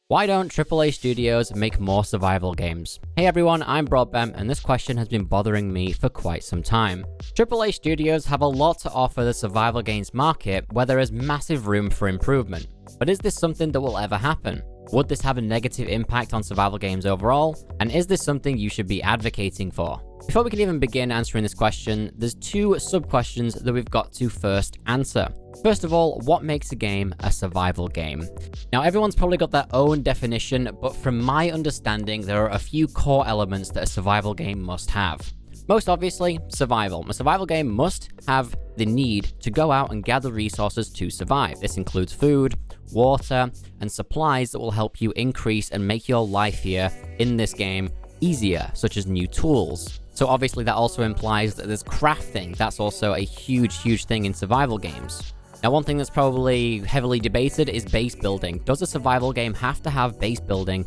Why don't AAA studios make more survival games? Hey everyone, I'm Broadbent, and this question has been bothering me for quite some time. AAA studios have a lot to offer the survival games market where there is massive room for improvement. But is this something that will ever happen? Would this have a negative impact on survival games overall? And is this something you should be advocating for? Before we can even begin answering this question, there's two sub-questions that we've got to first answer. First of all, what makes a game a survival game? Now, everyone's probably got their own definition, but from my understanding, there are a few core elements that a survival game must have. Most obviously, survival. A survival game must have the need to go out and gather resources to survive. This includes food, water, and supplies that will help you increase and make your life here in this game easier, such as new tools. So obviously that also implies that there's crafting. That's also a huge thing in survival games. Now, one thing that's probably heavily debated is base building. Does a survival game have to have base building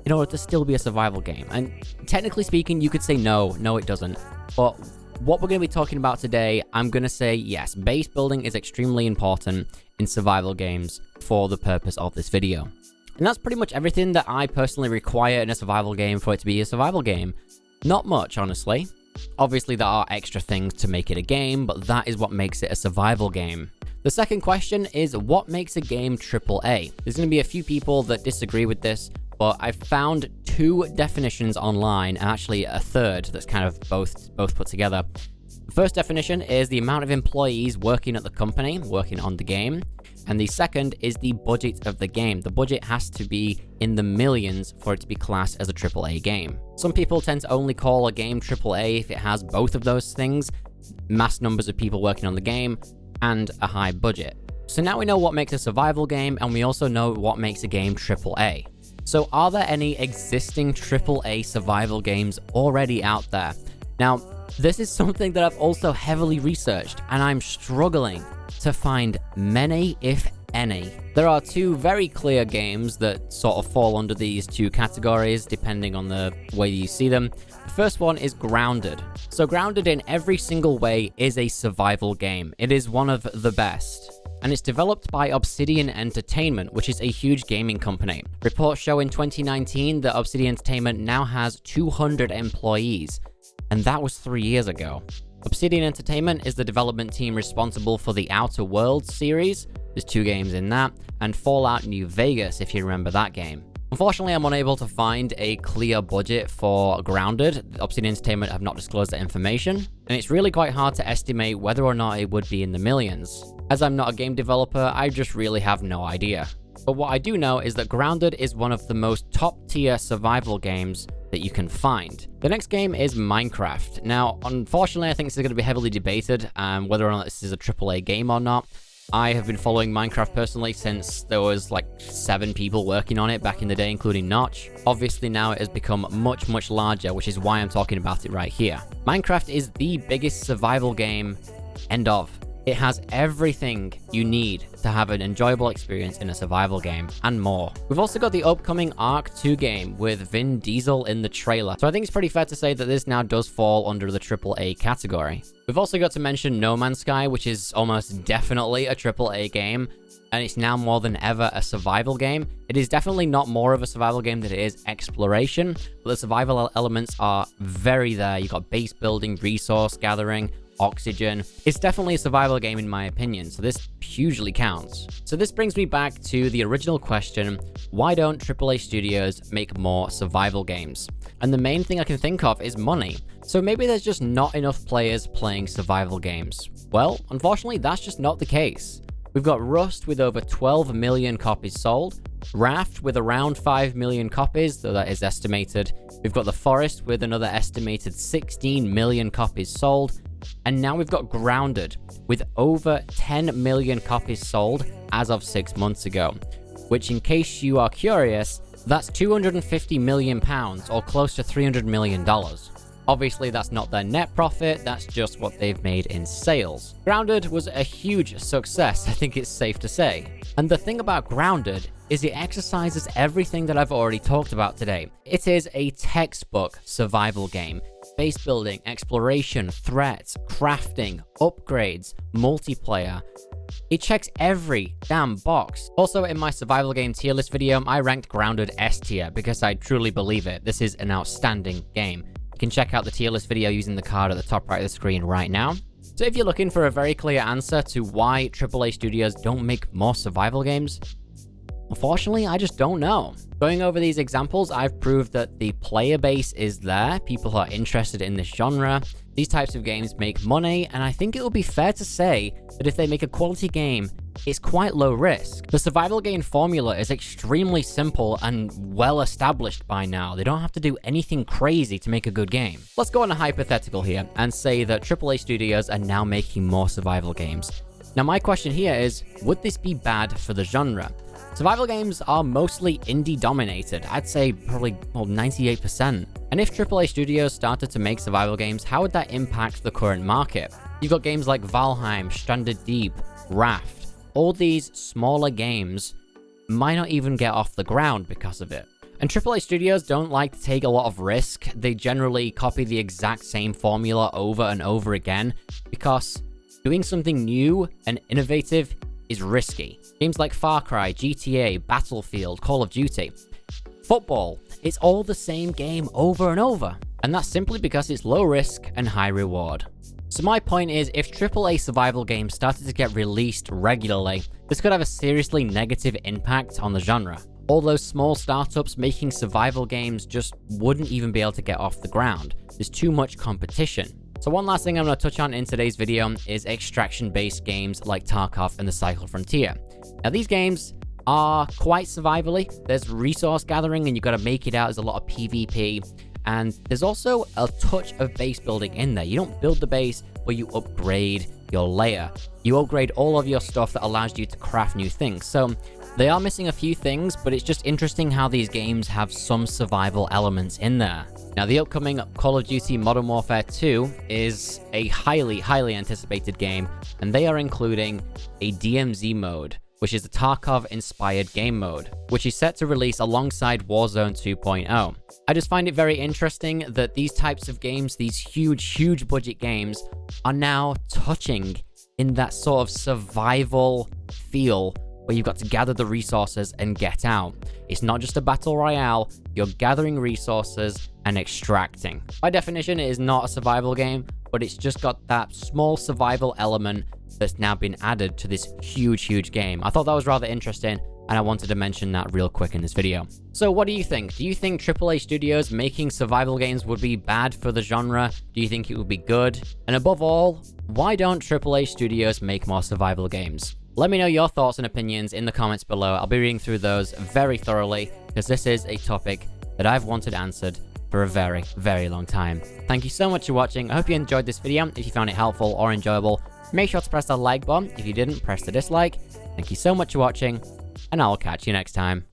in order to still be a survival game? And technically speaking, you could say no, it doesn't. But what we're going to be talking about today, I'm going to say yes, base building is extremely important in survival games for the purpose of this video. And that's pretty much everything that I personally require in a survival game for it to be a survival game. Not much, honestly. Obviously, there are extra things to make it a game, but that is what makes it a survival game. The second question is, what makes a game AAA? There's going to be a few people that disagree with this, but I've found two definitions online, and actually a third that's kind of both put together. The first definition is the amount of employees working at the company, working on the game. And the second is the budget of the game. The budget has to be in the millions for it to be classed as a AAA game. Some people tend to only call a game AAA if it has both of those things, mass numbers of people working on the game, and a high budget. So now we know what makes a survival game, and we also know what makes a game AAA. So are there any existing AAA survival games already out there? Now, this is something that I've also heavily researched, and I'm struggling to find many, if any. There are two very clear games that sort of fall under these two categories, depending on the way you see them. The first one is Grounded. So Grounded in every single way is a survival game. It is one of the best. And it's developed by Obsidian Entertainment, which is a huge gaming company. Reports show in 2019 that Obsidian Entertainment now has 200 employees, and that was 3 years ago. Obsidian Entertainment is the development team responsible for the Outer Worlds series, there's 2 games in that, and Fallout New Vegas, if you remember that game. Unfortunately, I'm unable to find a clear budget for Grounded. Obsidian Entertainment have not disclosed that information, and it's really quite hard to estimate whether or not it would be in the millions. As I'm not a game developer, I just really have no idea. But what I do know is that Grounded is one of the most top-tier survival games that you can find. The next game is Minecraft. Now, unfortunately, I think this is going to be heavily debated whether or not this is a AAA game or not. I have been following Minecraft personally since there was like 7 people working on it back in the day, including Notch. Obviously now it has become much larger, which is why I'm talking about it right here. Minecraft is the biggest survival game, end of. It has everything you need to have an enjoyable experience in a survival game, and more. We've also got the upcoming Ark 2 game with Vin Diesel in the trailer, so I think it's pretty fair to say that this now does fall under the AAA category. We've also got to mention No Man's Sky, which is almost definitely a AAA game, and it's now more than ever a survival game. It is definitely not more of a survival game than it is exploration, but the survival elements are very there. You've got base building, resource gathering, oxygen. It's definitely a survival game in my opinion, so this hugely counts. So this brings me back to the original question, why don't AAA studios make more survival games? And the main thing I can think of is money. So maybe there's just not enough players playing survival games. Well, unfortunately, that's just not the case. We've got Rust with over 12 million copies sold, Raft with around 5 million copies, though that is estimated. We've got The Forest with another estimated 16 million copies sold, and now we've got Grounded with over 10 million copies sold as of 6 months ago, which, in case you are curious, that's £250 million or close to $300 million. Obviously, that's not their net profit, that's just what they've made in sales. Grounded was a huge success, I think it's safe to say. And the thing about Grounded is it exercises everything that I've already talked about today. It is a textbook survival game. Base building, exploration, threats, crafting, upgrades, multiplayer. It checks every damn box. Also, in my survival game tier list video, I ranked Grounded S tier because I truly believe it. This is an outstanding game. You can check out the tier list video using the card at the top right of the screen right now. So if you're looking for a very clear answer to why AAA studios don't make more survival games, unfortunately, I just don't know. Going over these examples, I've proved that the player base is there, people are interested in this genre, these types of games make money, and I think it would be fair to say that if they make a quality game, it's quite low risk. The survival game formula is extremely simple and well established by now. They don't have to do anything crazy to make a good game. Let's go on a hypothetical here and say that AAA studios are now making more survival games. Now my question here is, would this be bad for the genre? Survival games are mostly indie dominated, I'd say probably 98%. And if AAA studios started to make survival games, how would that impact the current market? You've got games like Valheim, Stranded Deep, Raft. All these smaller games might not even get off the ground because of it. And AAA studios don't like to take a lot of risk. They generally copy the exact same formula over and over again because doing something new and innovative is risky. Games like Far Cry, GTA, Battlefield, Call of Duty. Football, it's all the same game over and over. And that's simply because it's low risk and high reward. So my point is, if AAA survival games started to get released regularly, this could have a seriously negative impact on the genre. All those small startups making survival games just wouldn't even be able to get off the ground. There's too much competition. So one last thing I'm going to touch on in today's video is extraction-based games like Tarkov and the Cycle Frontier. Now these games are quite survivally. There's resource gathering and you've got to make it out. There's a lot of PvP. And there's also a touch of base building in there. You don't build the base, but you upgrade your layer. You upgrade all of your stuff that allows you to craft new things. So they are missing a few things, but it's just interesting how these games have some survival elements in there. Now, the upcoming Call of Duty Modern Warfare 2 is a highly anticipated game, and they are including a DMZ mode, which is a Tarkov-inspired game mode, which is set to release alongside Warzone 2.0. I just find it very interesting that these types of games, these huge budget games, are now touching in that sort of survival feel where you've got to gather the resources and get out. It's not just a battle royale, you're gathering resources and extracting. By definition, it is not a survival game, but it's just got that small survival element that's now been added to this huge game. I thought that was rather interesting, and I wanted to mention that real quick in this video. So what do you think? Do you think AAA studios making survival games would be bad for the genre? Do you think it would be good? And above all, why don't AAA studios make more survival games? Let me know your thoughts and opinions in the comments below. I'll be reading through those very thoroughly because this is a topic that I've wanted answered for a very long time. Thank you so much for watching. I hope you enjoyed this video. If you found it helpful or enjoyable, make sure to press the like button. If you didn't, press the dislike. Thank you so much for watching, and I'll catch you next time.